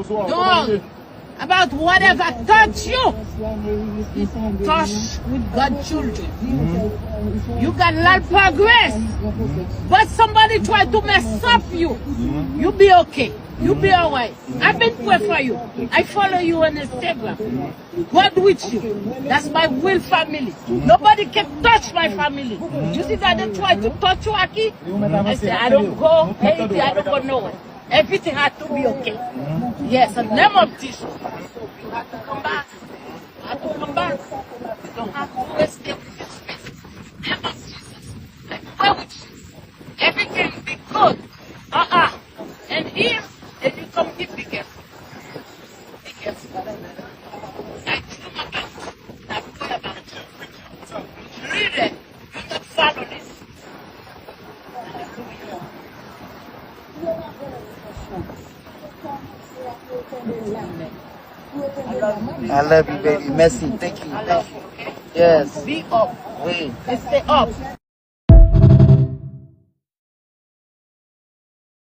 Don't. About whatever touch you, touch with God's children. You got a lot of progress, but somebody try to mess up you. You be okay. You be alright. I've been praying for you. I follow you on Instagram. God with you. That's my real family. Nobody can touch my family. You see that they try to touch you, Aki? I say, I don't go Haiti, I don't go nowhere. Everything had to be okay. Yes, in the name of Jesus. You have to come back. You have to come back. You don't have to escape this space. In the name of Jesus. I pray with you. Everything will be good. And if you come here, be careful. Be careful. I do my best. I pray about it. Read it. Do not follow this. I love you, baby. Merci. Thank you. I love you, okay? Yes. Be up. Oui. Stay up.